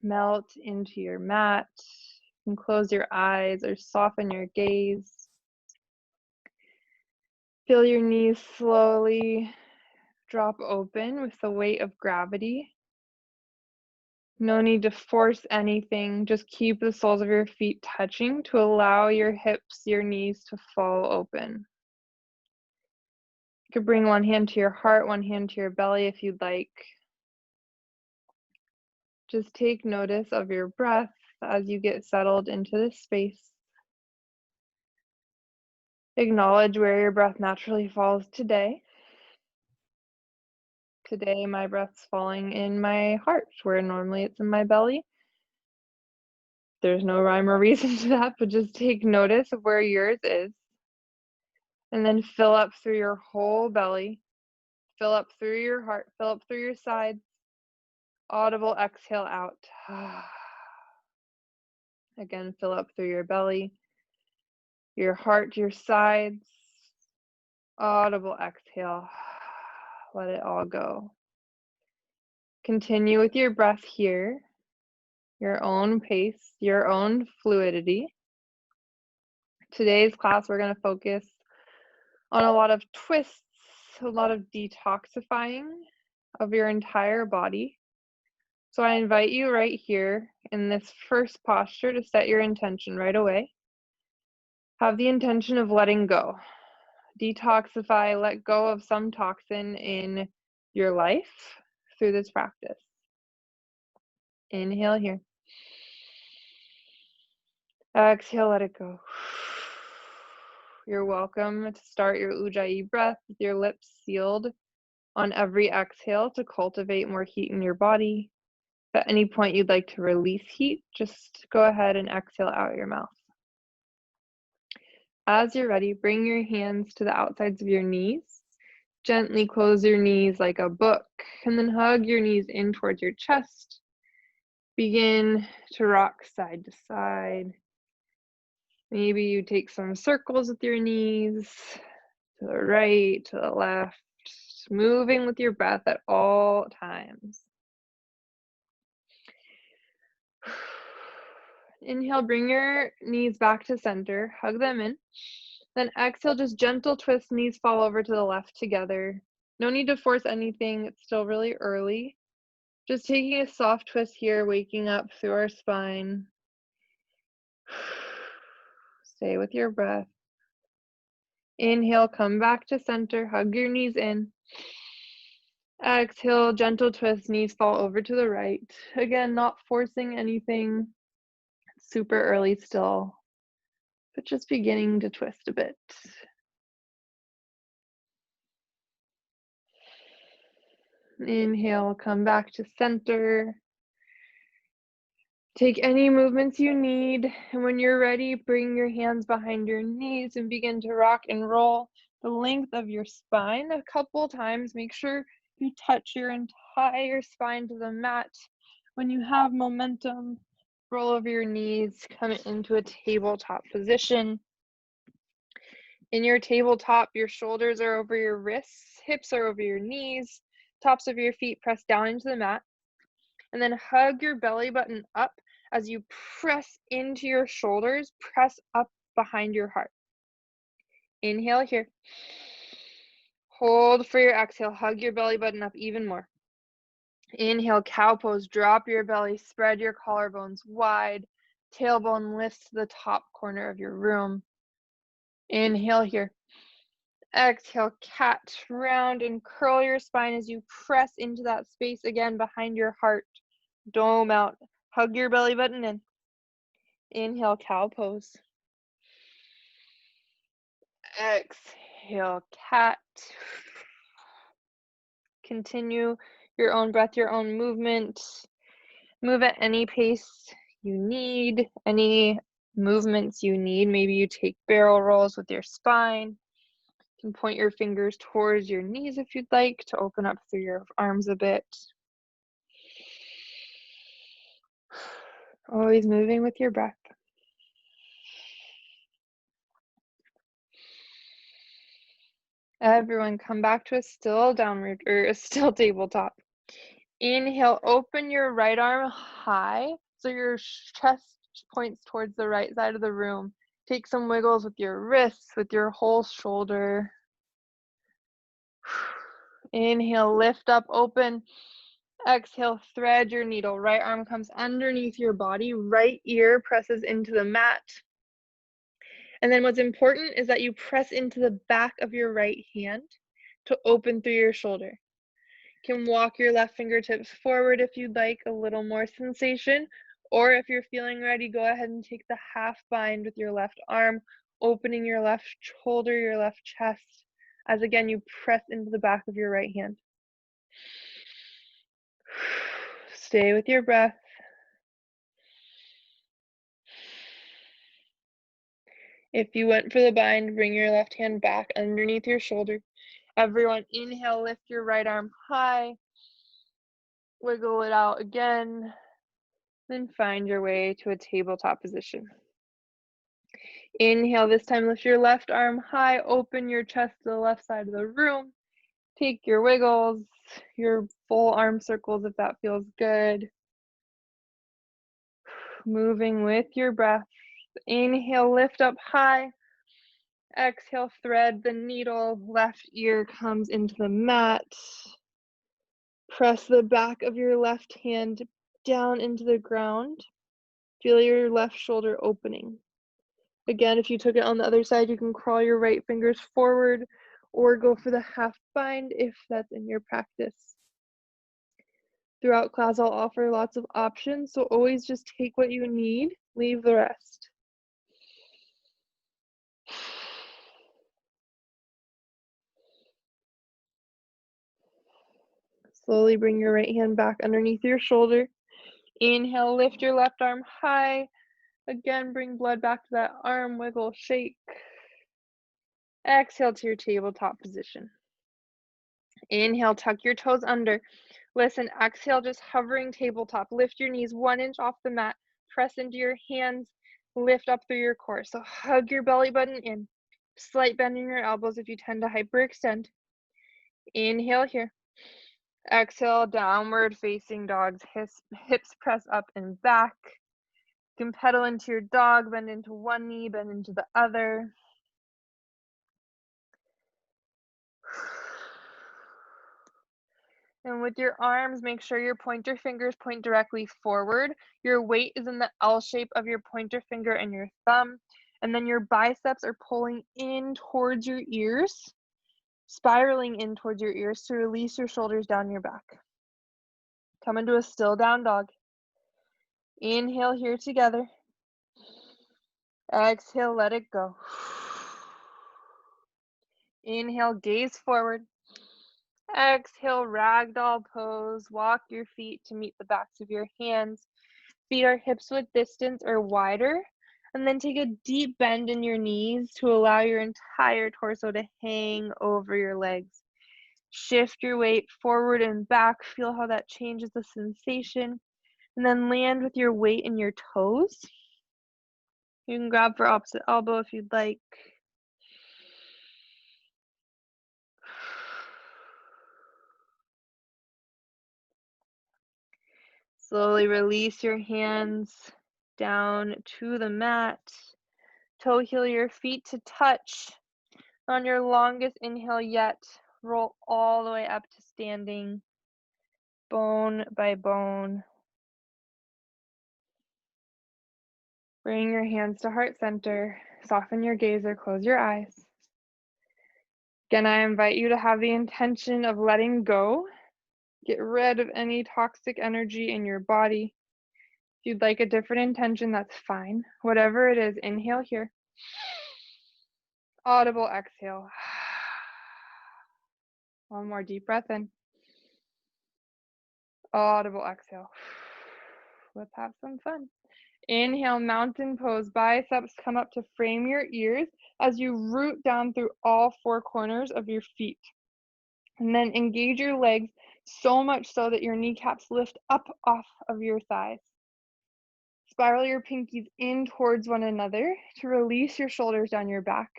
Melt into your mat. You can close your eyes or soften your gaze. Feel your knees slowly drop open with the weight of gravity. No need to force anything. Just keep the soles of your feet touching to allow your hips, your knees to fall open. You could bring one hand to your heart, one hand to your belly if you'd like. Just take notice of your breath as you get settled into this space. Acknowledge where your breath naturally falls today. Today, my breath's falling in my heart, where normally it's in my belly. There's no rhyme or reason to that, but just take notice of where yours is. And then fill up through your whole belly. Fill up through your heart. Fill up through your sides. Audible exhale out. Again, fill up through your belly, your heart, your sides. Audible exhale. Let it all go. Continue with your breath here, your own pace, your own fluidity. Today's class, we're going to focus on a lot of twists, a lot of detoxifying of your entire body. So I invite you right here in this first posture to set your intention right away. Have the intention of letting go. Detoxify, let go of some toxin in your life through this practice. Inhale here. Exhale, let it go. You're welcome to start your Ujjayi breath with your lips sealed on every exhale to cultivate more heat in your body. If at any point you'd like to release heat, just go ahead and exhale out your mouth. As you're ready, bring your hands to the outsides of your knees. Gently close your knees like a book, and then hug your knees in towards your chest. Begin to rock side to side. Maybe you take some circles with your knees, to the right, to the left, moving with your breath at all times. Inhale, bring your knees back to center, hug them in. Then exhale, just gentle twist, knees fall over to the left together. No need to force anything, it's still really early. Just taking a soft twist here, waking up through our spine. Stay with your breath. Inhale, come back to center, hug your knees in. Exhale, gentle twist, knees fall over to the right. Again, not forcing anything. Super early still, but just beginning to twist a bit. Inhale, come back to center. Take any movements you need, and when you're ready, bring your hands behind your knees and begin to rock and roll the length of your spine a couple times. Make sure you touch your entire spine to the mat. When you have momentum, roll over your knees, come into a tabletop position. In your tabletop, your shoulders are over your wrists, hips are over your knees, tops of your feet press down into the mat. And then hug your belly button up as you press into your shoulders, press up behind your heart. Inhale here. Hold for your exhale, hug your belly button up even more. Inhale, cow pose, drop your belly, spread your collarbones wide, tailbone lifts to the top corner of your room. Inhale here. Exhale, cat, round and curl your spine as you press into that space again behind your heart. Dome out. Hug your belly button in. Inhale, cow pose. Exhale, cat. Continue your own breath, your own movement. Move at any pace you need, any movements you need. Maybe you take barrel rolls with your spine. You can point your fingers towards your knees if you'd like to open up through your arms a bit. Always moving with your breath. Everyone come back to a still downward or a still tabletop. Inhale, open your right arm high so your chest points towards the right side of the room. Take some wiggles with your wrists, with your whole shoulder. Inhale, lift up, open. Exhale, thread your needle. Right arm comes underneath your body. Right ear presses into the mat. And then what's important is that you press into the back of your right hand to open through your shoulder. You can walk your left fingertips forward if you'd like a little more sensation, or if you're feeling ready, go ahead and take the half bind with your left arm, opening your left shoulder, your left chest, as again you press into the back of your right hand. Stay with your breath. If you went for the bind, bring your left hand back underneath your shoulder. Everyone, inhale, lift your right arm high. Wiggle it out again. Then find your way to a tabletop position. Inhale, this time lift your left arm high. Open your chest to the left side of the room. Take your wiggles, your full arm circles if that feels good. Moving with your breath. Inhale, lift up high. Exhale, thread the needle. Left ear comes into the mat. Press the back of your left hand down into the ground. Feel your left shoulder opening. Again, if you took it on the other side, you can crawl your right fingers forward or go for the half bind if that's in your practice. Throughout class, I'll offer lots of options, so always just take what you need, leave the rest. Slowly bring your right hand back underneath your shoulder. Inhale, lift your left arm high. Again, bring blood back to that arm, wiggle, shake. Exhale to your tabletop position. Inhale, tuck your toes under. Listen, exhale, just hovering tabletop. Lift your knees 1 inch off the mat. Press into your hands. Lift up through your core. So hug your belly button in. Slight bend in your elbows if you tend to hyperextend. Inhale here. Exhale, downward facing dogs. Hips press up and back. You can pedal into your dog, bend into one knee, bend into the other. And with your arms, make sure your pointer fingers point directly forward. Your weight is in the L shape of your pointer finger and your thumb. And then your biceps are pulling in towards your ears, spiraling in towards your ears to release your shoulders down your back. Come into a still down dog. Inhale here together. Exhale, let it go. Inhale, gaze forward. Exhale, ragdoll pose. Walk your feet to meet the backs of your hands. Feet are hips width distance or wider. And then take a deep bend in your knees to allow your entire torso to hang over your legs. Shift your weight forward and back. Feel how that changes the sensation. And then land with your weight in your toes. You can grab for opposite elbow if you'd like. Slowly release your hands down to the mat. Toe heel your feet to touch. On your longest inhale yet, roll all the way up to standing, bone by bone. Bring your hands to heart center. Soften your gaze or close your eyes. Again, I invite you to have the intention of letting go. Get rid of any toxic energy in your body. If you'd like a different intention, that's fine. Whatever it is, inhale here. Audible exhale. One more deep breath in. Audible exhale. Let's have some fun. Inhale, mountain pose. Biceps come up to frame your ears as you root down through all four corners of your feet. And then engage your legs so much so that your kneecaps lift up off of your thighs. Spiral your pinkies in towards one another to release your shoulders down your back.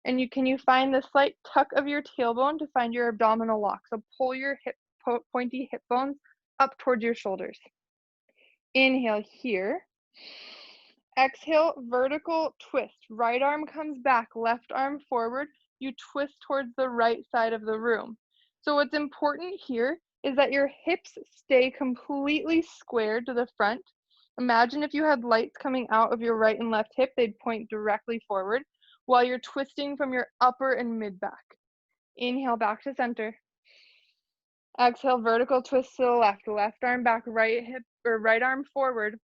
And you find the slight tuck of your tailbone to find your abdominal lock. So pull your pointy hip bones up towards your shoulders. Inhale here. Exhale, vertical twist. Right arm comes back, left arm forward. You twist towards the right side of the room. So what's important here is that your hips stay completely squared to the front. Imagine if you had lights coming out of your right and left hip, they'd point directly forward while you're twisting from your upper and mid back. Inhale back to center. Exhale, vertical twist to the left arm back, right hip or right arm forward.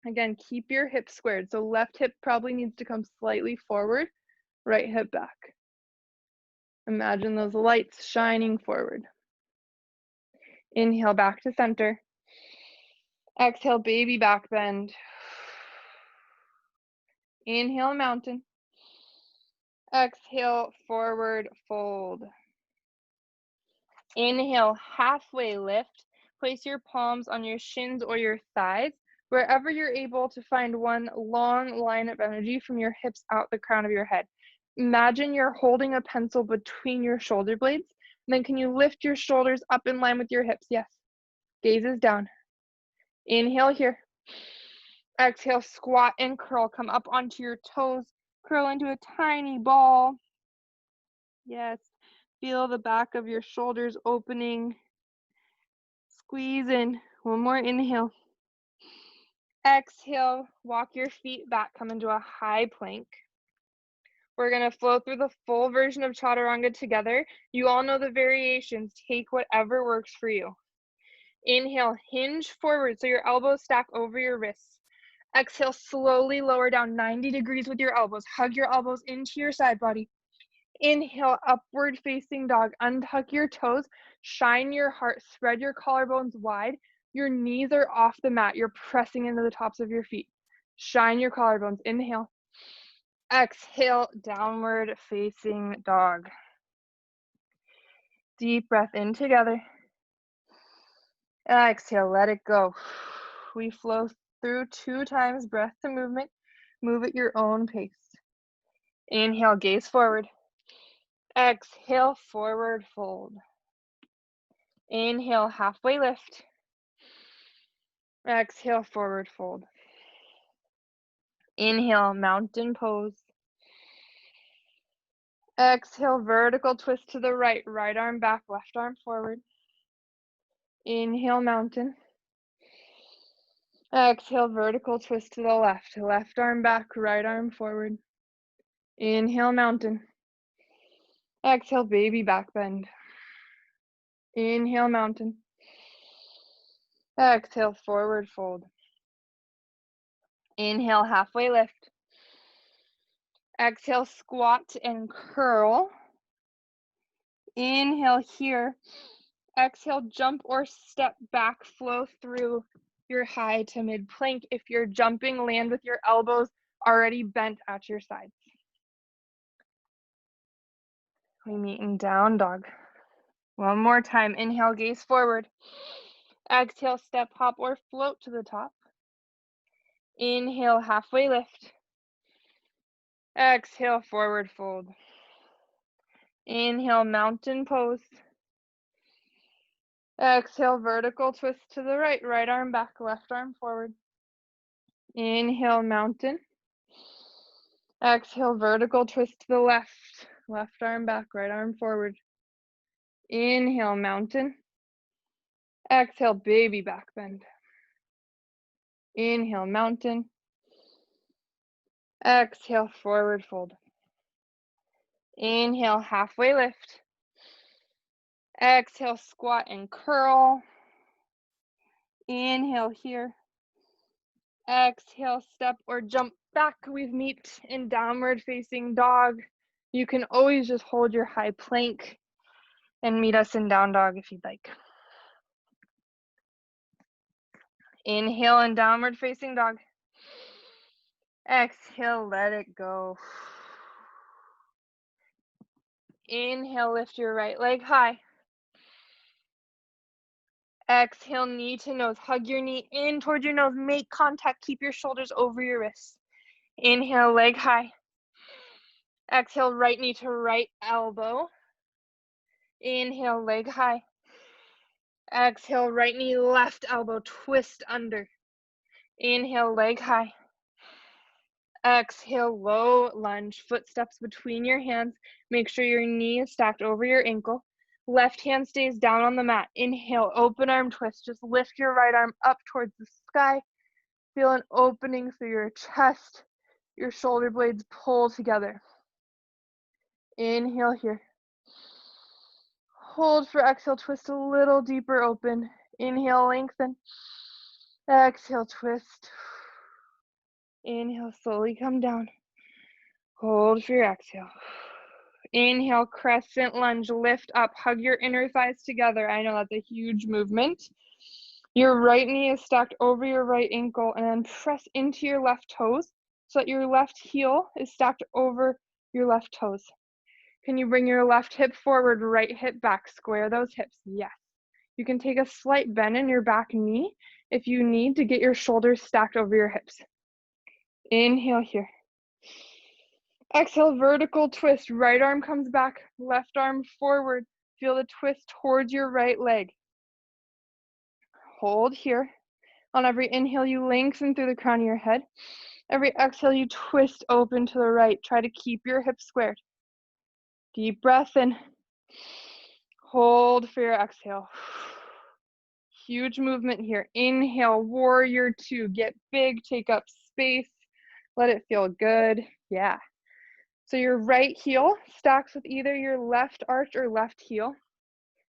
Again, keep your hips squared. So left hip probably needs to come slightly forward, right hip back. Imagine those lights shining forward. Inhale back to center. Exhale, baby back bend. Inhale, mountain. Exhale, forward fold. Inhale, halfway lift. Place your palms on your shins or your thighs, wherever you're able to find one long line of energy from your hips out the crown of your head. Imagine you're holding a pencil between your shoulder blades. And then can you lift your shoulders up in line with your hips? Yes. Gaze is down. Inhale here. Exhale, squat and curl. Come up onto your toes. Curl into a tiny ball. Yes. Feel the back of your shoulders opening. Squeeze in. One more inhale. Exhale, walk your feet back. Come into a high plank. We're going to flow through the full version of Chaturanga together. You all know the variations. Take whatever works for you. Inhale, hinge forward so your elbows stack over your wrists. Exhale, slowly lower down 90 degrees with your elbows. Hug your elbows into your side body. Inhale, upward facing dog. Untuck your toes, shine your heart, spread your collarbones wide. Your knees are off the mat. You're pressing into the tops of your feet. Shine your collarbones. Inhale. Exhale, downward facing dog. Deep breath in together. Exhale, let it go. We flow through 2 times breath to movement. Move at your own pace. Inhale, gaze forward. Exhale, forward fold. Inhale, halfway lift. Exhale, forward fold. Inhale, mountain pose. Exhale, vertical twist to the right. Right arm back, left arm forward. Inhale, mountain. Exhale, vertical twist to the left. Left arm back, right arm forward. Inhale, mountain. Exhale, baby back bend. Inhale, mountain. Exhale, forward fold. Inhale, halfway lift. Exhale, squat and curl. Inhale here. Exhale, jump or step back, flow through your high to mid plank. If you're jumping, land with your elbows already bent at your sides. We meet in down dog. One more time. Inhale, gaze forward. Exhale, step, hop, or float to the top. Inhale, halfway lift. Exhale, forward fold. Inhale, mountain pose. Exhale, vertical twist to the right. Right arm back, left arm forward. Inhale, mountain. Exhale, vertical twist to the left. Left arm back, right arm forward. Inhale, mountain. Exhale, baby back bend. Inhale, mountain. Exhale, forward fold. Inhale, halfway lift. Exhale, squat and curl. Inhale here. Exhale, step or jump back. We meet in downward facing dog. You can always just hold your high plank and meet us in down dog if you'd like. Inhale in downward facing dog. Exhale, let it go. Inhale, lift your right leg high. Exhale, knee to nose. Hug your knee in towards your nose. Make contact. Keep your shoulders over your wrists. Inhale, leg high. Exhale, right knee to right elbow. Inhale, leg high. Exhale, right knee, left elbow, twist under. Inhale, leg high. Exhale, low lunge, footsteps between your hands. Make sure your knee is stacked over your ankle. Left hand stays down on the mat. Inhale, open arm twist. Just lift your right arm up towards the sky. Feel an opening through your chest. Your shoulder blades pull together. Inhale here. Hold for exhale, twist a little deeper open. Inhale, lengthen. Exhale, twist. Inhale, slowly come down. Hold for your exhale. Inhale, crescent lunge, lift up, hug your inner thighs together. I know that's a huge movement. Your right knee is stacked over your right ankle, and then press into your left toes so that your left heel is stacked over your left toes. Can you bring your left hip forward, right hip back? Square those hips. Yes. You can take a slight bend in your back knee if you need to get your shoulders stacked over your hips. Inhale here. Exhale, vertical twist. Right arm comes back, left arm forward. Feel the twist towards your right leg. Hold here. On every inhale, you lengthen through the crown of your head. Every exhale, you twist open to the right. Try to keep your hips squared. Deep breath in. Hold for your exhale. Huge movement here. Inhale, warrior two. Get big, take up space. Let it feel good. Yeah. So your right heel stacks with either your left arch or left heel.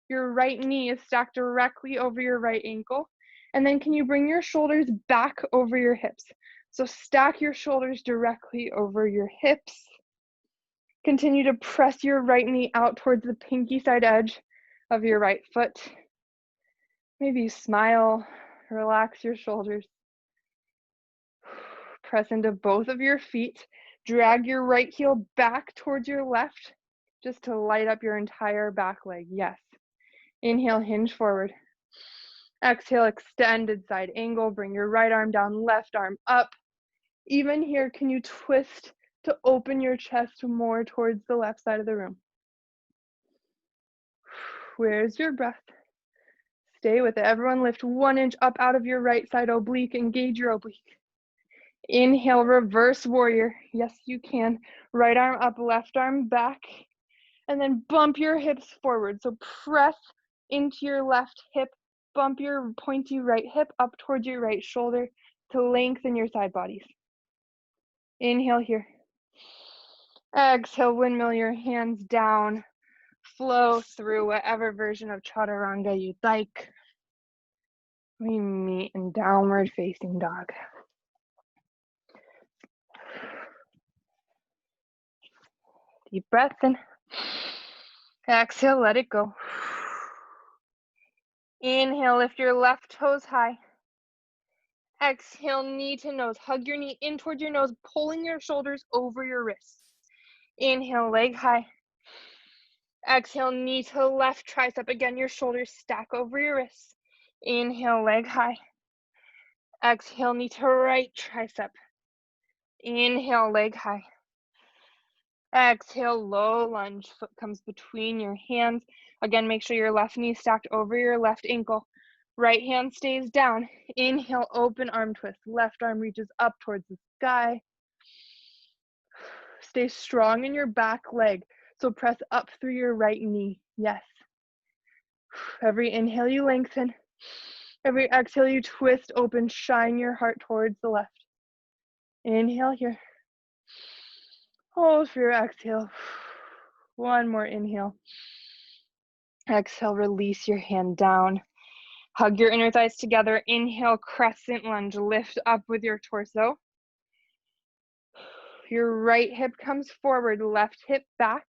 Your right knee is stacked directly over your right ankle. And then can you bring your shoulders back over your hips? So stack your shoulders directly over your hips. Continue to press your right knee out towards the pinky side edge of your right foot. Maybe smile, relax your shoulders. Press into both of your feet. Drag your right heel back towards your left just to light up your entire back leg. Yes. Inhale, hinge forward. Exhale, extended side angle. Bring your right arm down, left arm up. Even here, can you twist to open your chest more towards the left side of the room? Where's your breath? Stay with it. Everyone lift 1 inch up out of your right side oblique. Engage your oblique. Inhale, reverse warrior. Yes, you can. Right arm up, left arm back. And then bump your hips forward. So press into your left hip. Bump your pointy right hip up towards your right shoulder to lengthen your side bodies. Inhale here. Exhale, windmill your hands down. Flow through whatever version of chaturanga you'd like. We meet in downward facing dog. Deep breath in. Exhale, let it go. Inhale, lift your left toes high. Exhale, knee to nose. Hug your knee in towards your nose, pulling your shoulders over your wrists. Inhale, leg high. Exhale, knee to left tricep. Again, your shoulders stack over your wrists. Inhale, leg high. Exhale, knee to right tricep. Inhale, leg high. Exhale, low lunge. Foot comes between your hands. Again, make sure your left knee is stacked over your left ankle. Right hand stays down. Inhale, open arm twist. Left arm reaches up towards the sky. Stay strong in your back leg. So press up through your right knee. Yes. Every inhale, you lengthen. Every exhale, you twist open. Shine your heart towards the left. Inhale here. Hold for your exhale. One more inhale. Exhale, release your hand down. Hug your inner thighs together. Inhale, crescent lunge. Lift up with your torso. Your right hip comes forward, left hip back.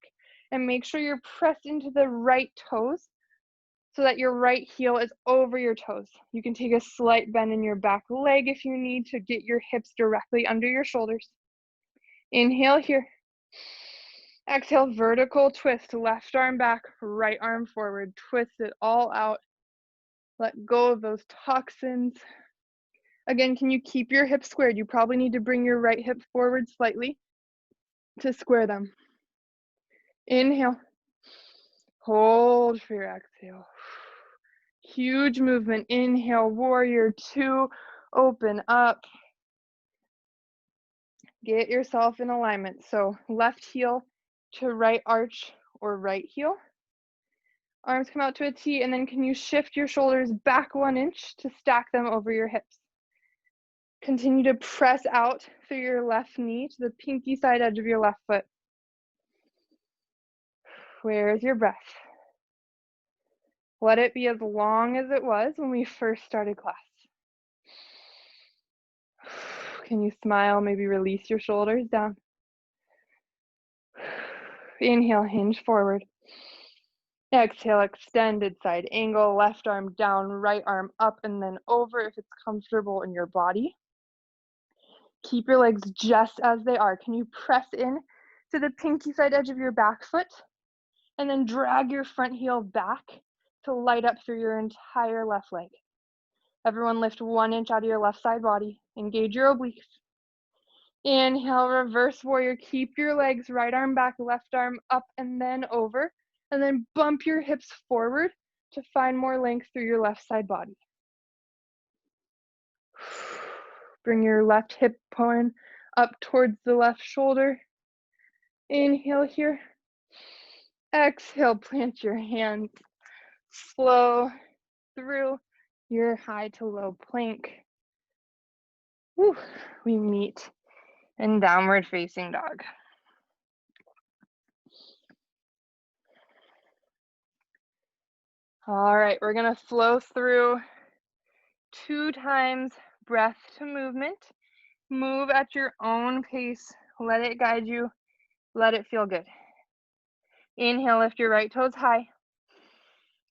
And make sure you're pressed into the right toes so that your right heel is over your toes. You can take a slight bend in your back leg if you need to get your hips directly under your shoulders. Inhale here. Exhale, vertical twist. Left arm back, right arm forward. Twist it all out. Let go of those toxins. Again, can you keep your hips squared? You probably need to bring your right hip forward slightly to square them. Inhale. Hold for your exhale. Huge movement. Inhale, warrior two, open up. Get yourself in alignment. So left heel to right arch or right heel. Arms come out to a T, and then can you shift your shoulders back 1 inch to stack them over your hips? Continue to press out through your left knee to the pinky side edge of your left foot. Where's your breath? Let it be as long as it was when we first started class. Can you smile? Maybe release your shoulders down. Inhale, hinge forward. Exhale, extended side angle, left arm down, right arm up and then over if it's comfortable in your body. Keep your legs just as they are. Can you press in to the pinky side edge of your back foot and then drag your front heel back to light up through your entire left leg? Everyone lift 1 inch out of your left side body. Engage your obliques. Inhale, reverse warrior. Keep your legs, right arm back, left arm up and then over. And then bump your hips forward to find more length through your left side body. Bring your left hip bone up towards the left shoulder. Inhale here. Exhale, plant your hands. Flow through your high to low plank. Whew. We meet in downward facing dog. All right, we're gonna flow through 2 times breath to movement. Move at your own pace. Let it guide you. Let it feel good. Inhale, lift your right toes high.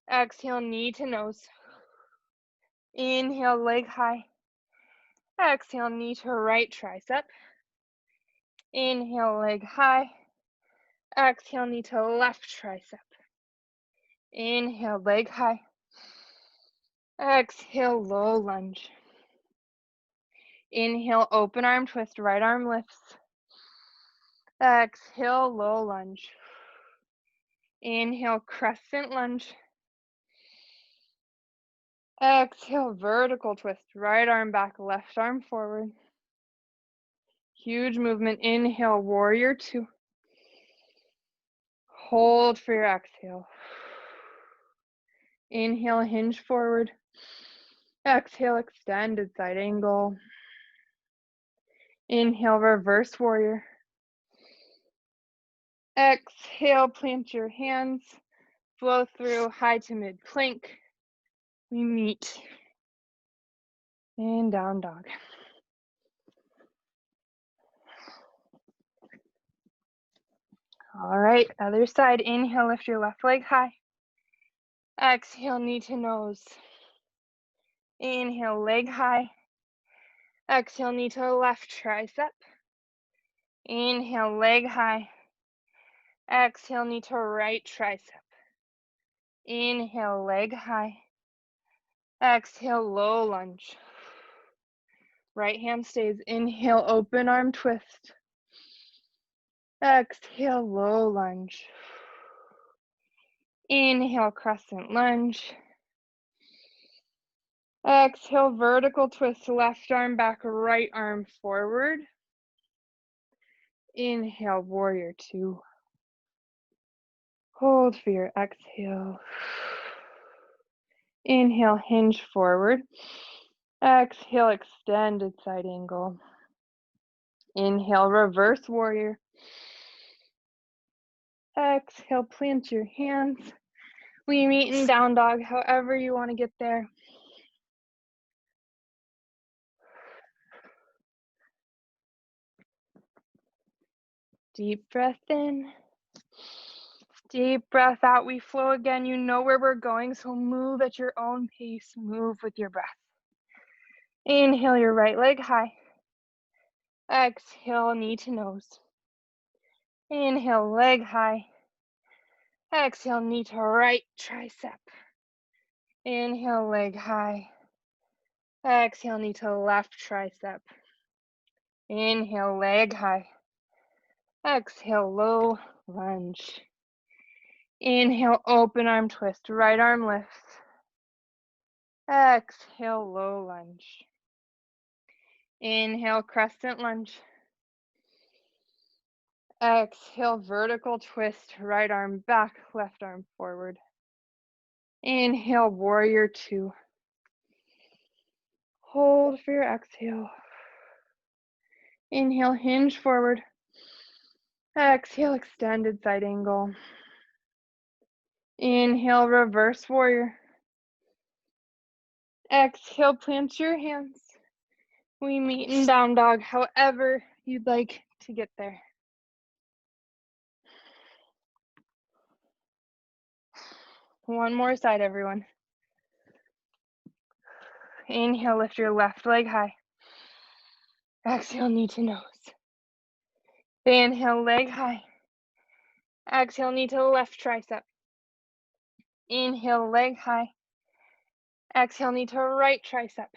Exhale, knee to nose. Inhale, leg high. Exhale, knee to right tricep. Inhale, leg high. Exhale, knee to left tricep. Inhale, leg high. Exhale, low lunge. Inhale, open arm twist, right arm lifts. Exhale, low lunge. Inhale, crescent lunge. Exhale, vertical twist, right arm back, left arm forward. Huge movement. Inhale, warrior two. Hold for your exhale. Inhale, hinge forward. Exhale, extended side angle. Inhale, reverse warrior. Exhale, plant your hands. Flow through high to mid plank. We meet in down dog. All right, other side. Inhale, lift your left leg high. Exhale, knee to nose. Inhale, leg high. Exhale, knee to left tricep. Inhale, leg high. Exhale, knee to right tricep. Inhale, leg high. Exhale, low lunge. Right hand stays. Inhale, open arm twist. Exhale, low lunge. Inhale, crescent lunge. Exhale, vertical twist, left arm back, right arm forward. Inhale, warrior two. Hold for your exhale. Inhale, hinge forward. Exhale, extended side angle. Inhale, reverse warrior. Exhale, plant your hands. We meet in down dog, however you want to get there. Deep breath in. Deep breath out. We flow again. You know where we're going, so move at your own pace. Move with your breath. Inhale your right leg high. Exhale, knee to nose. Inhale, leg high. Exhale, knee to right tricep. Inhale, leg high. Exhale, knee to left tricep. Inhale, leg high. Exhale, low lunge. Inhale, open arm twist, right arm lifts. Exhale, low lunge. Inhale, crescent lunge. Exhale, vertical twist, right arm back, left arm forward. Inhale, warrior two. Hold for your exhale. Inhale, hinge forward. Exhale, extended side angle. Inhale, reverse warrior. Exhale, plant your hands. We meet in down dog, however you'd like to get there. One more side, everyone. Inhale, lift your left leg high. Exhale, knee to nose. Inhale, leg high. Exhale, knee to the left tricep. Inhale, leg high. Exhale, knee to right tricep.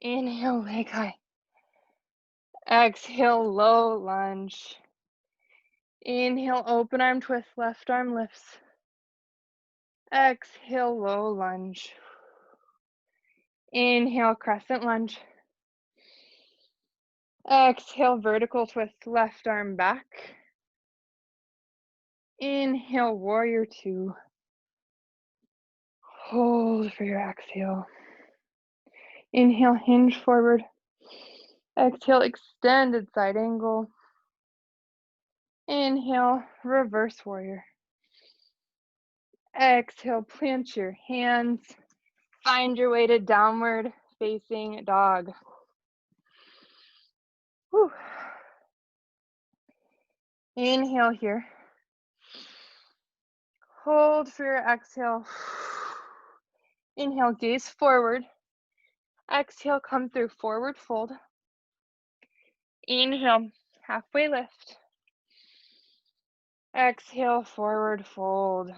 Inhale, leg high. Exhale, low lunge. Inhale, open arm twist, left arm lifts. Exhale, low lunge. Inhale, crescent lunge. Exhale, vertical twist, left arm back. Inhale, warrior two. Hold for your exhale. Inhale, hinge forward. Exhale, extended side angle. Inhale, reverse warrior. Exhale, plant your hands. Find your way to downward facing dog. Whew. Inhale here. Hold for your exhale. Inhale, gaze forward. Exhale, come through forward fold. Inhale, halfway lift. Exhale, forward fold.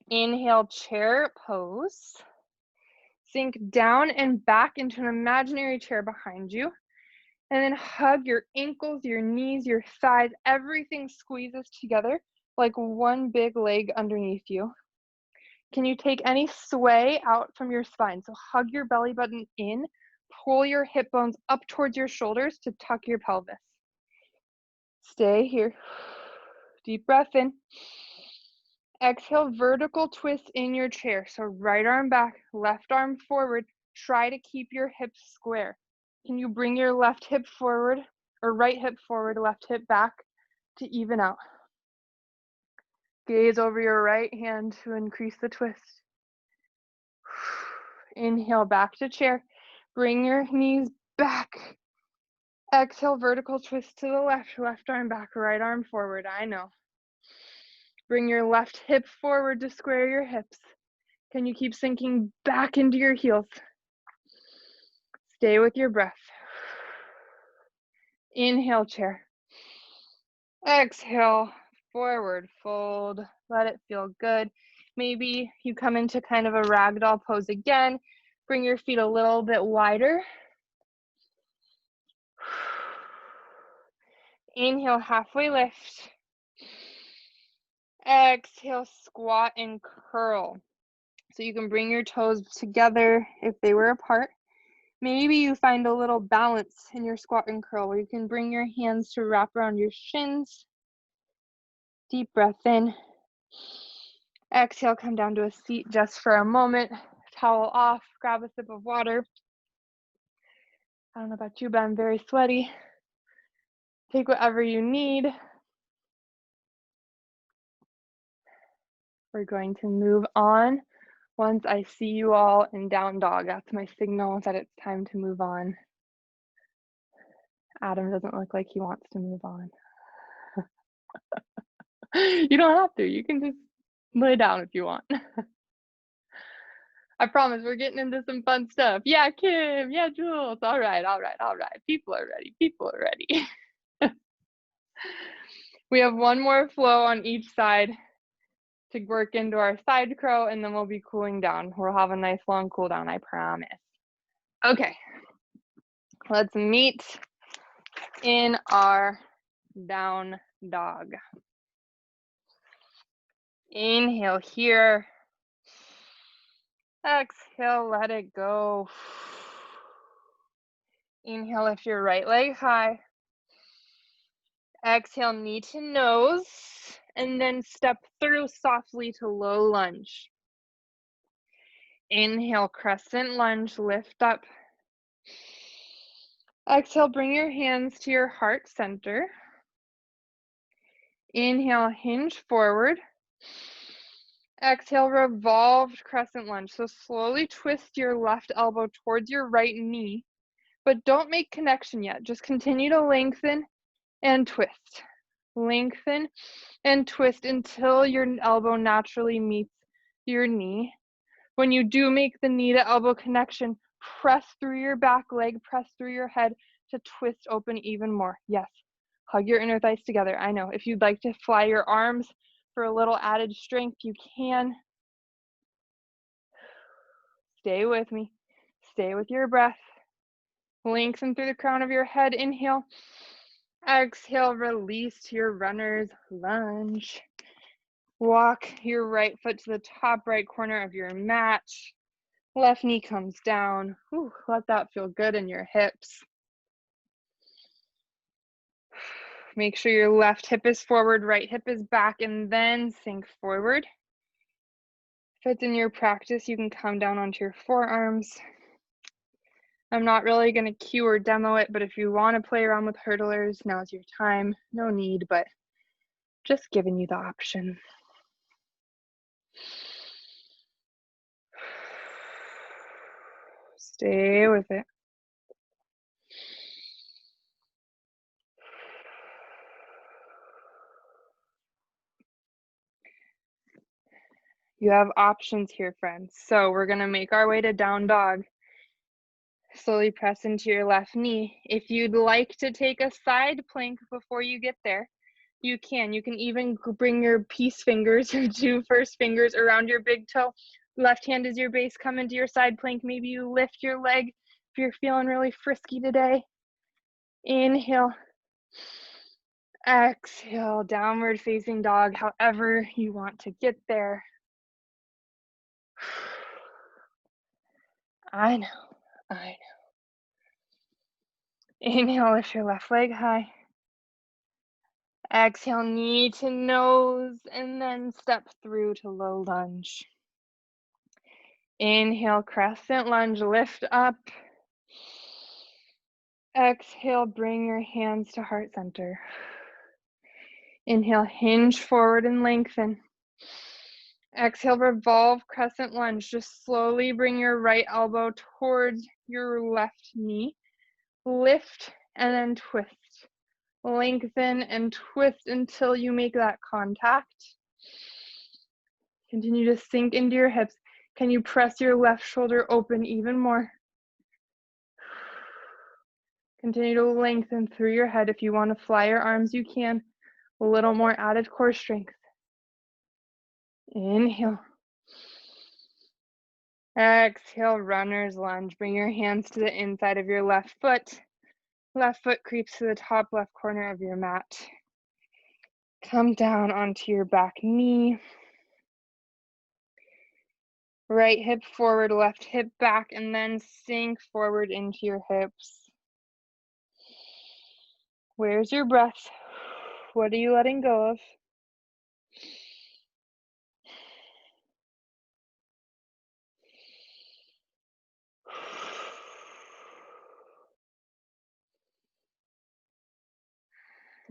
Inhale, chair pose. Sink down and back into an imaginary chair behind you. And then hug your ankles, your knees, your thighs. Everything squeezes together like one big leg underneath you. Can you take any sway out from your spine? So hug your belly button in, pull your hip bones up towards your shoulders to tuck your pelvis. Stay here. Deep breath in. Exhale, vertical twist in your chair. So right arm back, left arm forward. Try to keep your hips square. Can you bring your left hip forward or right hip forward, left hip back to even out? Gaze over your right hand to increase the twist. Inhale, back to chair. Bring your knees back. Exhale, vertical twist to the left. Left arm back, right arm forward. I know. Bring your left hip forward to square your hips. Can you keep sinking back into your heels? Stay with your breath. Inhale, chair. Exhale, forward fold. Let it feel good. Maybe you come into kind of a ragdoll pose again. Bring your feet a little bit wider. Inhale, halfway lift. Exhale, squat and curl. So you can bring your toes together if they were apart. Maybe you find a little balance in your squat and curl where you can bring your hands to wrap around your shins. Deep breath in. Exhale, come down to a seat just for a moment. Towel off, grab a sip of water. I don't know about you, but I'm very sweaty. Take whatever you need. We're going to move on. Once I see you all in down dog, that's my signal that it's time to move on. Adam doesn't look like he wants to move on. You don't have to. You can just lay down if you want. I promise we're getting into some fun stuff. Yeah, Kim. Yeah, Jules. All right. People are ready. We have one more flow on each side to work into our side crow, and then we'll be cooling down. We'll have a nice long cool down, I promise. Okay. Let's meet in our down dog. Inhale here. Exhale, let it go. Inhale, lift your right leg high. Exhale, knee to nose, and then step through softly to low lunge. Inhale, crescent lunge, lift up. Exhale, bring your hands to your heart center. Inhale, hinge forward. Exhale, revolved crescent lunge. So slowly twist your left elbow towards your right knee, but don't make connection yet. Just continue to lengthen and twist. Lengthen and twist until your elbow naturally meets your knee. When you do make the knee to elbow connection, press through your back leg, press through your head to twist open even more. Yes, hug your inner thighs together. I know. If you'd like to fly your arms for a little added strength, you can. Stay with me. Stay with your breath. Lengthen through the crown of your head. Inhale. Exhale, release to your runner's lunge. Walk your right foot to the top right corner of your mat. Left knee comes down. Whew, let that feel good in your hips. Make sure your left hip is forward, right hip is back, and then sink forward. If it's in your practice, you can come down onto your forearms. I'm not really going to cue or demo it, but if you want to play around with hurdlers, now's your time. No need, but just giving you the option. Stay with it. You have options here, friends. So we're going to make our way to down dog. Slowly press into your left knee. If you'd like to take a side plank before you get there, you can. You can even bring your peace fingers, your two first fingers around your big toe. Left hand is your base. Come into your side plank. Maybe you lift your leg if you're feeling really frisky today. Inhale. Exhale, downward facing dog, however you want to get there. I know. Inhale, lift your left leg high. Exhale, knee to nose, and then step through to low lunge. Inhale, crescent lunge, lift up. Exhale, bring your hands to heart center. Inhale, hinge forward and lengthen. Exhale, revolve crescent lunge. Just slowly bring your right elbow towards your left knee. Lift and then twist. Lengthen and twist until you make that contact. Continue to sink into your hips. Can you press your left shoulder open even more? Continue to lengthen through your head. If you want to fly your arms, you can. A little more added core strength. Inhale. Exhale, runner's lunge. Bring your hands to the inside of your left foot. Left foot creeps to the top left corner of your mat. Come down onto your back knee. Right hip forward, left hip back, and then sink forward into your hips. Where's your breath? What are you letting go of?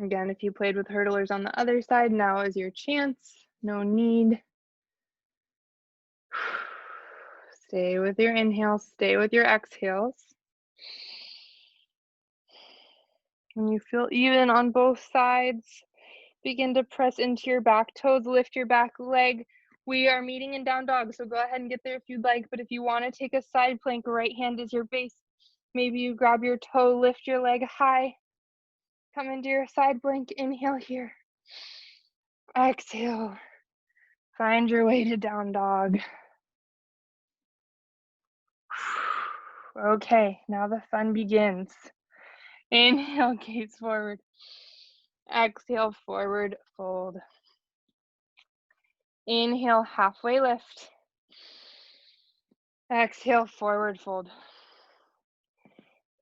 Again, if you played with hurdlers on the other side, now is your chance. No need. Stay with your inhales, stay with your exhales. When you feel even on both sides, begin to press into your back toes, lift your back leg. We are meeting in down dog, so go ahead and get there if you'd like, but if you want to take a side plank, right hand is your base. Maybe you grab your toe, lift your leg high. Come into your side plank, inhale here. Exhale. Find your way to down dog. Okay, now the fun begins. Inhale, gaze forward. Exhale, forward fold. Inhale, halfway lift. Exhale, forward fold.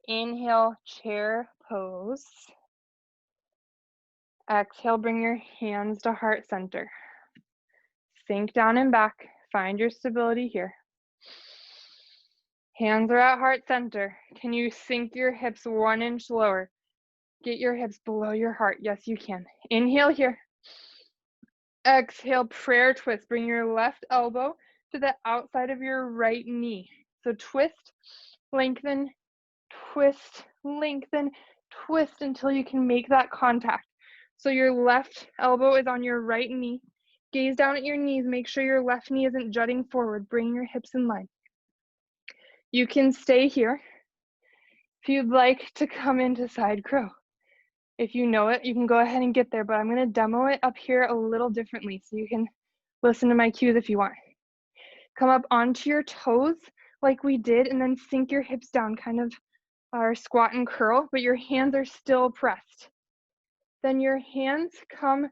Inhale, chair pose. Exhale, bring your hands to heart center. Sink down and back. Find your stability here. Hands are at heart center. Can you sink your hips 1 inch lower? Get your hips below your heart. Yes, you can. Inhale here. Exhale, prayer twist. Bring your left elbow to the outside of your right knee. So twist, lengthen, twist, lengthen, twist until you can make that contact. So your left elbow is on your right knee. Gaze down at your knees. Make sure your left knee isn't jutting forward. Bring your hips in line. You can stay here. If you'd like to come into side crow. If you know it, you can go ahead and get there, but I'm going to demo it up here a little differently so you can listen to my cues if you want. Come up onto your toes like we did, and then sink your hips down, kind of our squat and curl, but your hands are still pressed. Then your hands come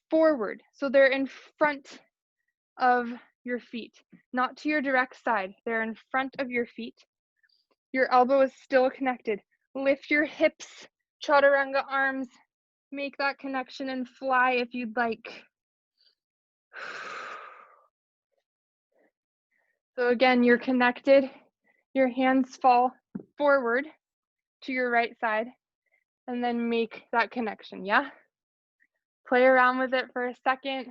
forward, so they're in front of your feet, not to your direct side. They're in front of your feet. Your elbow is still connected. Lift your hips, chaturanga arms, make that connection and fly if you'd like. So again, you're connected. Your hands fall forward to your right side and then make that connection, yeah? Play around with it for a second.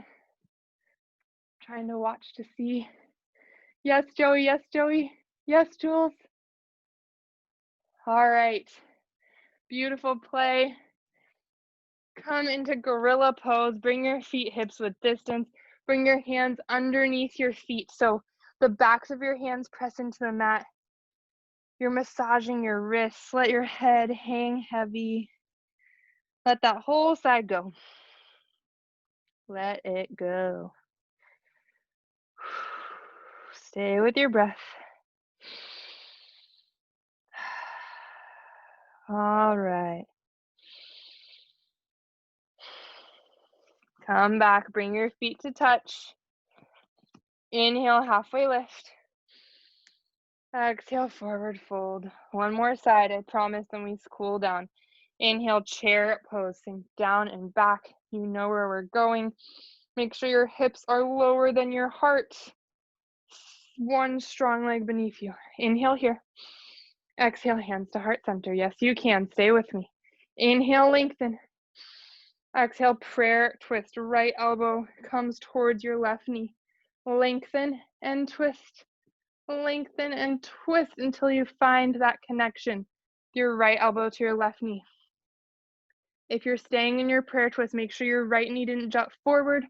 Trying to watch to see. Yes, Joey, yes, Joey. Yes, Jules. All right, beautiful play. Come into gorilla pose. Bring your feet hips width distance. Bring your hands underneath your feet. So the backs of your hands press into the mat. You're massaging your wrists. Let your head hang heavy. Let that whole side go. Let it go. Stay with your breath. All right. Come back. Bring your feet to touch. Inhale, halfway lift. Exhale, forward fold. One more side, I promise, then we cool down. Inhale, chair pose. Sink down and back. You know where we're going. Make sure your hips are lower than your heart. One strong leg beneath you. Inhale here. Exhale, hands to heart center. Yes, you can. Stay with me. Inhale, lengthen. Exhale, prayer twist. Right elbow comes towards your left knee. Lengthen and twist. Lengthen and twist until you find that connection. Your right elbow to your left knee. If you're staying in your prayer twist, make sure your right knee didn't jut forward.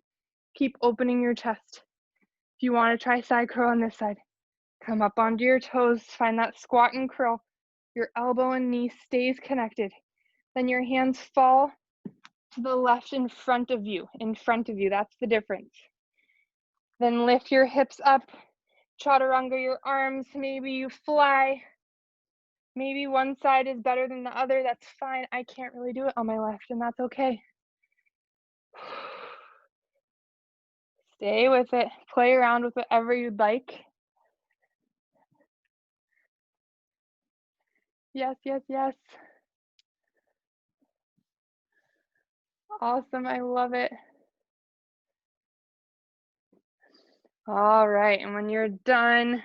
Keep opening your chest. If you want to try side crow on this side, come up onto your toes, find that squat and curl. Your elbow and knee stays connected. Then your hands fall to the left in front of you. That's the difference. Then lift your hips up, chaturanga your arms, maybe you fly. Maybe one side is better than the other, that's fine. I can't really do it on my left, and that's okay. Stay with it. Play around with whatever you'd like. Yes, yes, yes. Awesome, I love it. All right, and when you're done,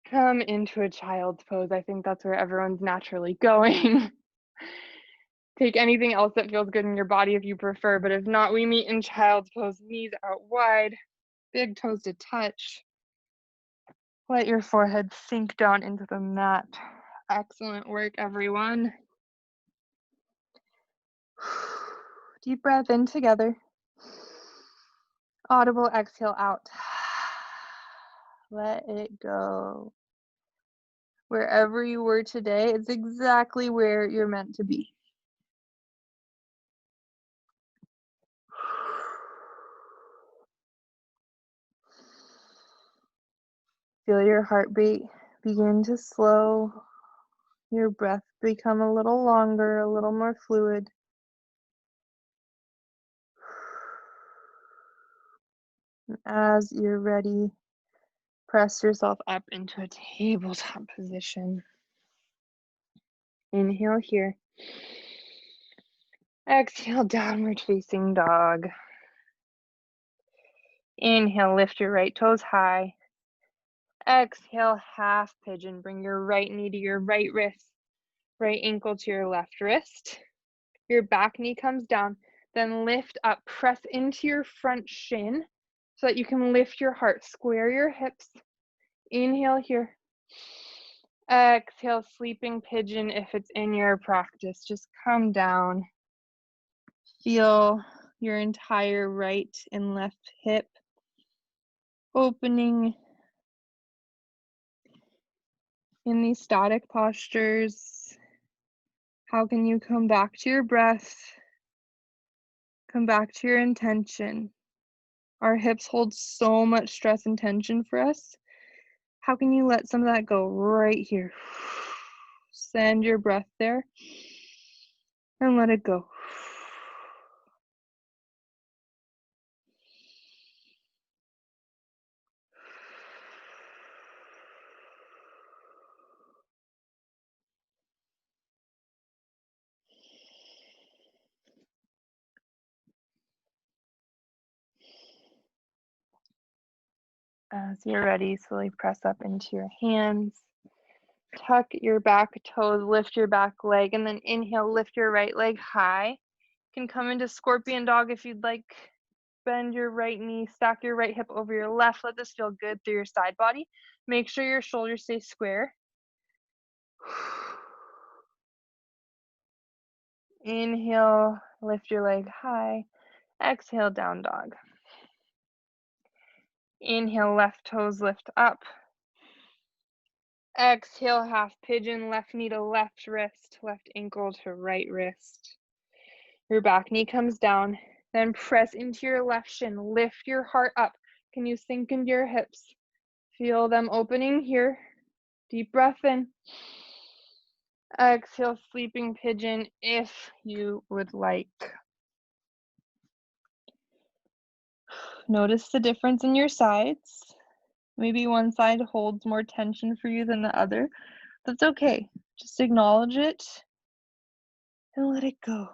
come into a child's pose. I think that's where everyone's naturally going. Take anything else that feels good in your body if you prefer, but if not, we meet in child's pose, knees out wide, big toes to touch. Let your forehead sink down into the mat. Excellent work, everyone. Deep breath in together. Audible exhale out. Let it go. Wherever you were today, it's exactly where you're meant to be. Feel your heartbeat begin to slow. Your breath become a little longer, a little more fluid. As you're ready, Press yourself up into a tabletop position. Inhale here. Exhale, downward facing dog. Inhale, lift your right toes high. Exhale, half pigeon. Bring your right knee to your right wrist, right ankle to your left wrist. Your back knee comes down, then lift up. Press into your front shin so that you can lift your heart. Square your hips. Inhale here. Exhale, sleeping pigeon if it's in your practice. Just come down. Feel your entire right and left hip opening in these static postures. How can you come back to your breath? Come back to your intention. Our hips hold so much stress and tension for us. How can you let some of that go right here? Send your breath there and let it go. As you're ready, slowly press up into your hands. Tuck your back toes, lift your back leg, and then inhale, lift your right leg high. You can come into scorpion dog if you'd like. Bend your right knee, stack your right hip over your left. Let this feel good through your side body. Make sure your shoulders stay square. Inhale, lift your leg high. Exhale, down dog. Inhale, left toes lift up. Exhale, half pigeon, left knee to left wrist, left ankle to right wrist. Your back knee comes down, then press into your left shin. Lift your heart up. Can you sink into your hips? Feel them opening here. Deep breath in. Exhale, sleeping pigeon if you would like. Notice the difference in your sides. Maybe one side holds more tension for you than the other. That's okay. Just acknowledge it and let it go.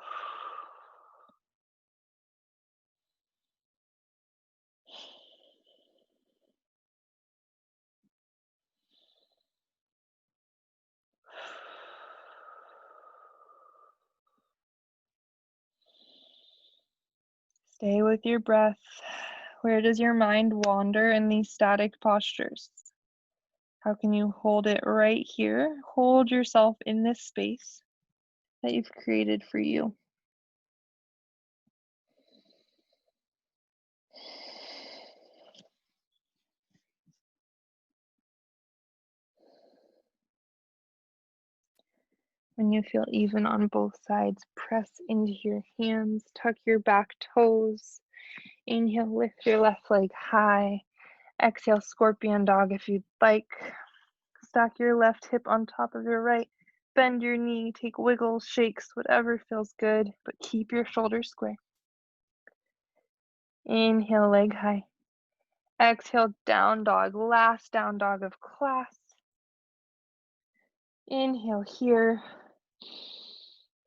Stay with your breath. Where does your mind wander in these static postures? How can you hold it right here? Hold yourself in this space that you've created for you. When you feel even on both sides, press into your hands, tuck your back toes. Inhale, lift your left leg high. Exhale, scorpion dog if you'd like. Stack your left hip on top of your right. Bend your knee, take wiggles, shakes, whatever feels good, but keep your shoulders square. Inhale, leg high. Exhale, down dog, last down dog of class. Inhale here.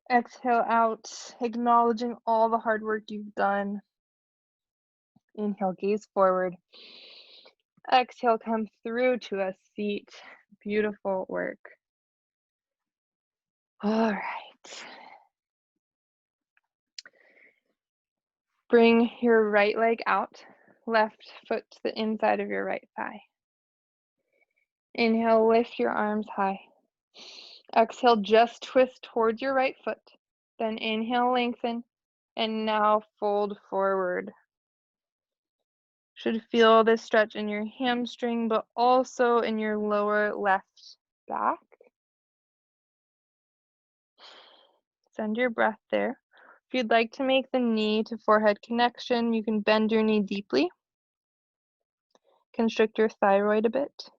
Exhale out, acknowledging all the hard work you've done. Inhale, gaze forward. Exhale, come through to a seat. Beautiful work. All right. Bring your right leg out, left foot to the inside of your right thigh. Inhale, lift your arms high. Exhale, just twist towards your right foot. Then inhale, lengthen, and now fold forward. Should feel this stretch in your hamstring, but also in your lower left back. Send your breath there. If you'd like to make the knee to forehead connection, you can bend your knee deeply. Constrict your thyroid a bit.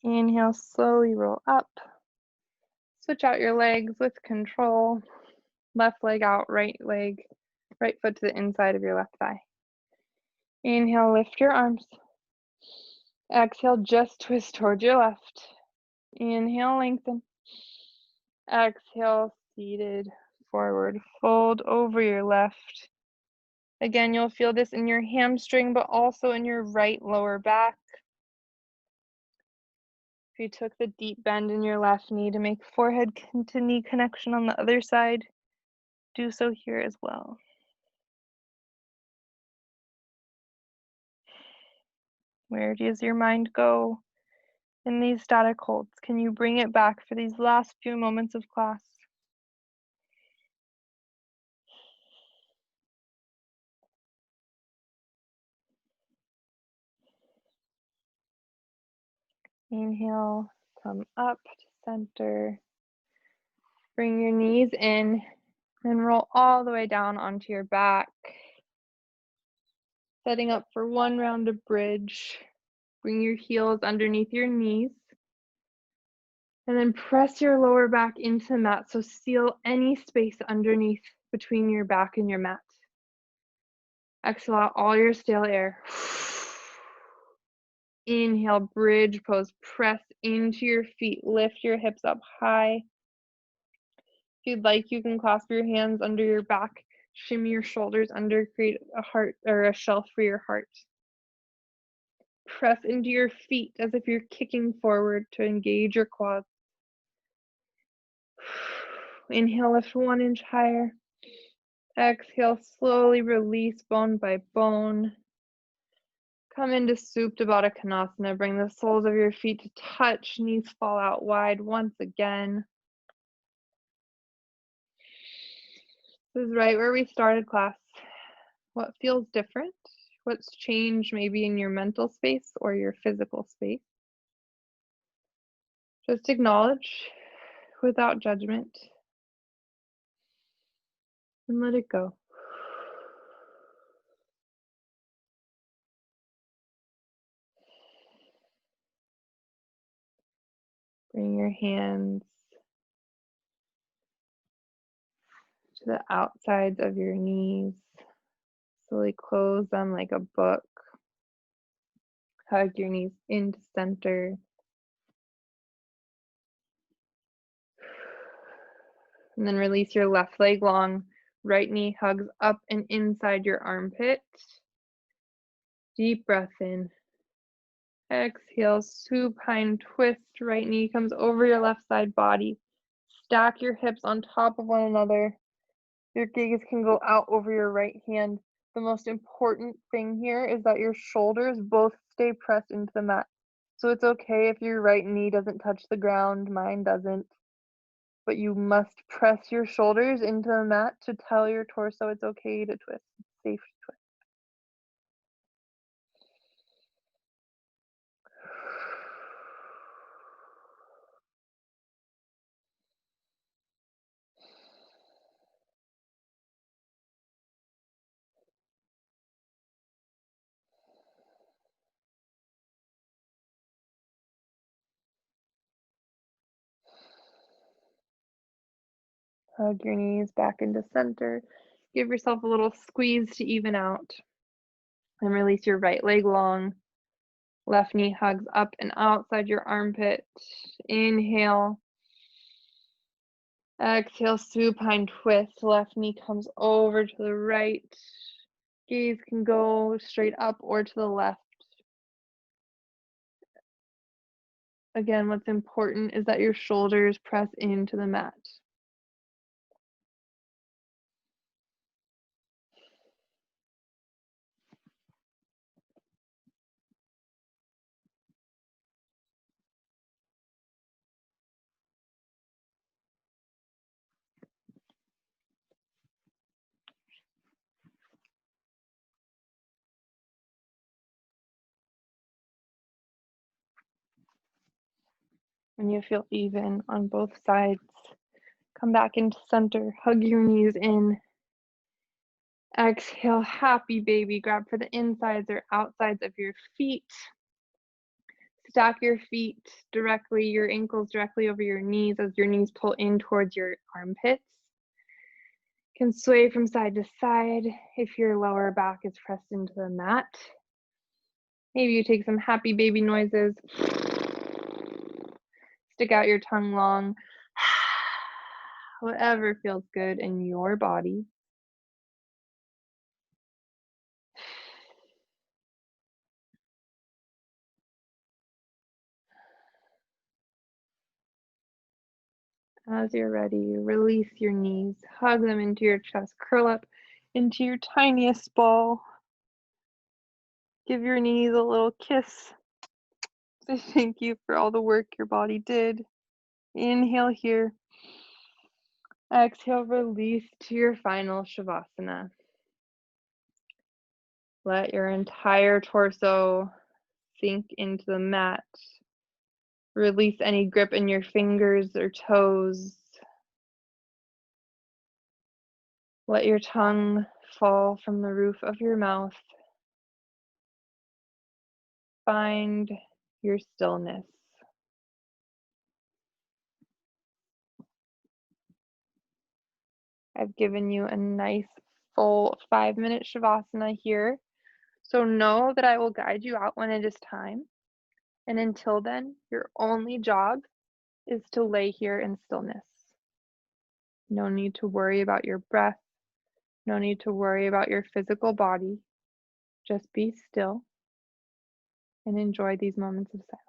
Inhale, slowly roll up. Switch out your legs with control. Left leg out, right foot to the inside of your left thigh. Inhale, lift your arms. Exhale, just twist towards your left. Inhale, lengthen. Exhale, seated forward. Fold over your left. Again, you'll feel this in your hamstring, but also in your right lower back. If you took the deep bend in your left knee to make forehead to knee connection on the other side, do so here as well. Where does your mind go in these static holds? Can you bring it back for these last few moments of class? Inhale, come up to center. Bring your knees in and roll all the way down onto your back. Setting up for one round of bridge. Bring your heels underneath your knees. And then press your lower back into the mat, so seal any space underneath between your back and your mat. Exhale out all your stale air. Inhale, bridge pose. Press into your feet. Lift your hips up high. If you'd like, you can clasp your hands under your back. Shimmy your shoulders under, create a heart or a shelf for your heart. Press into your feet as if you're kicking forward to engage your quads. Inhale, lift 1 inch higher. Exhale, slowly release bone by bone. Come into Supta Baddha Konasana. Bring the soles of your feet to touch. Knees fall out wide once again. This is right where we started class. What feels different? What's changed maybe in your mental space or your physical space? Just acknowledge without judgment and let it go. Bring your hands to the outsides of your knees. Slowly close them like a book. Hug your knees into center. And then release your left leg long. Right knee hugs up and inside your armpit. Deep breath in. Exhale, supine twist. Right knee comes over your left side body. Stack your hips on top of one another. Your gaze can go out over your right hand. The most important thing here is that your shoulders both stay pressed into the mat. So it's okay if your right knee doesn't touch the ground, mine doesn't. But you must press your shoulders into the mat to tell your torso it's okay to twist. It's safe to twist. Hug your knees back into center. Give yourself a little squeeze to even out. And release your right leg long. Left knee hugs up and outside your armpit. Inhale. Exhale, supine twist. Left knee comes over to the right. Gaze can go straight up or to the left. Again, what's important is that your shoulders press into the mat. When you feel even on both sides, come back into center, hug your knees in. Exhale, happy baby. Grab for the insides or outsides of your feet. Stack your feet directly, your ankles directly over your knees as your knees pull in towards your armpits. You can sway from side to side if your lower back is pressed into the mat. Maybe you take some happy baby noises. Stick out your tongue long. Whatever feels good in your body. As you're ready, release your knees, hug them into your chest, curl up into your tiniest ball. Give your knees a little kiss. Say thank you for all the work your body did. Inhale here. Exhale, release to your final Shavasana. Let your entire torso sink into the mat. Release any grip in your fingers or toes. Let your tongue fall from the roof of your mouth. Find your stillness. I've given you a nice full 5-minute Shavasana here. So know that I will guide you out when it is time. And until then, your only job is to lay here in stillness. No need to worry about your breath. No need to worry about your physical body. Just be still and enjoy these moments of silence.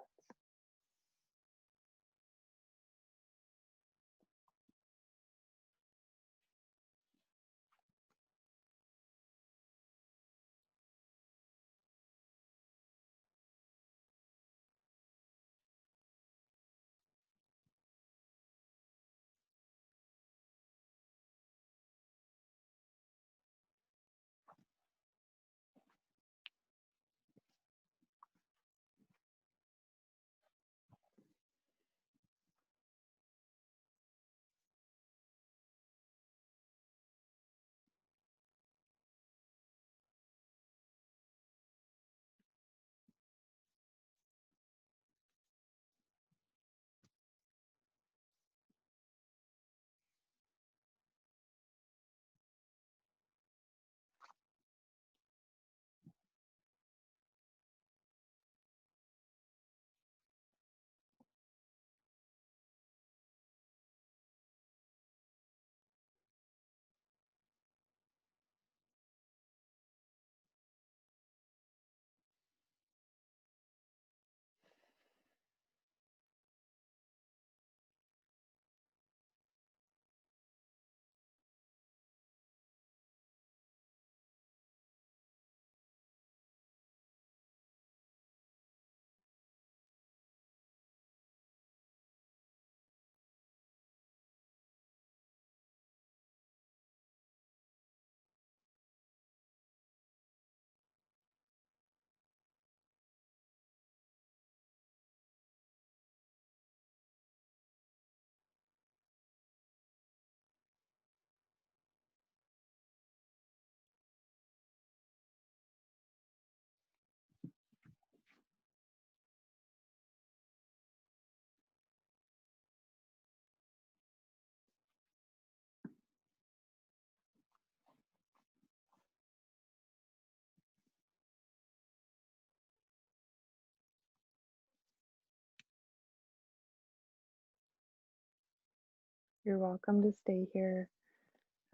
You're welcome to stay here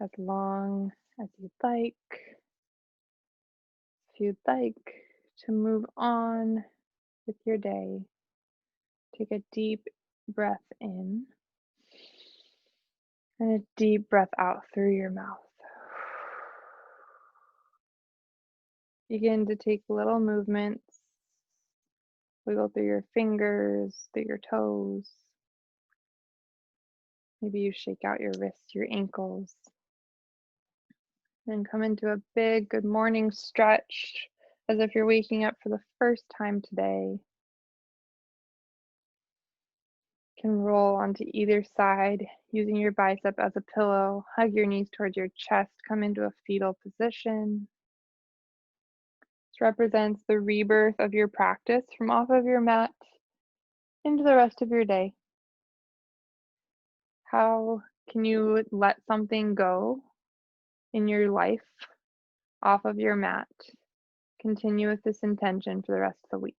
as long as you'd like. If you'd like to move on with your day, take a deep breath in and a deep breath out through your mouth. Begin to take little movements. Wiggle through your fingers, through your toes. Maybe you shake out your wrists, your ankles. Then come into a big good morning stretch as if you're waking up for the first time today. You can roll onto either side using your bicep as a pillow. Hug your knees towards your chest. Come into a fetal position. This represents the rebirth of your practice from off of your mat into the rest of your day. How can you let something go in your life off of your mat? Continue with this intention for the rest of the week.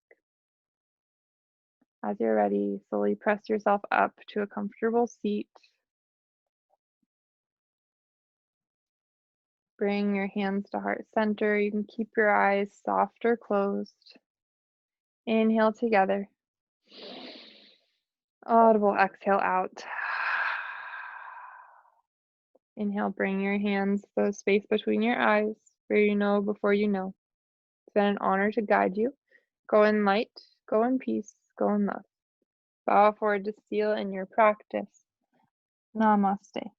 As you're ready, slowly press yourself up to a comfortable seat. Bring your hands to heart center. You can keep your eyes soft or closed. Inhale together. Audible exhale out. Inhale, bring your hands to the space between your eyes, where you know before you know. It's been an honor to guide you. Go in light, go in peace, go in love. Bow forward to seal in your practice. Namaste.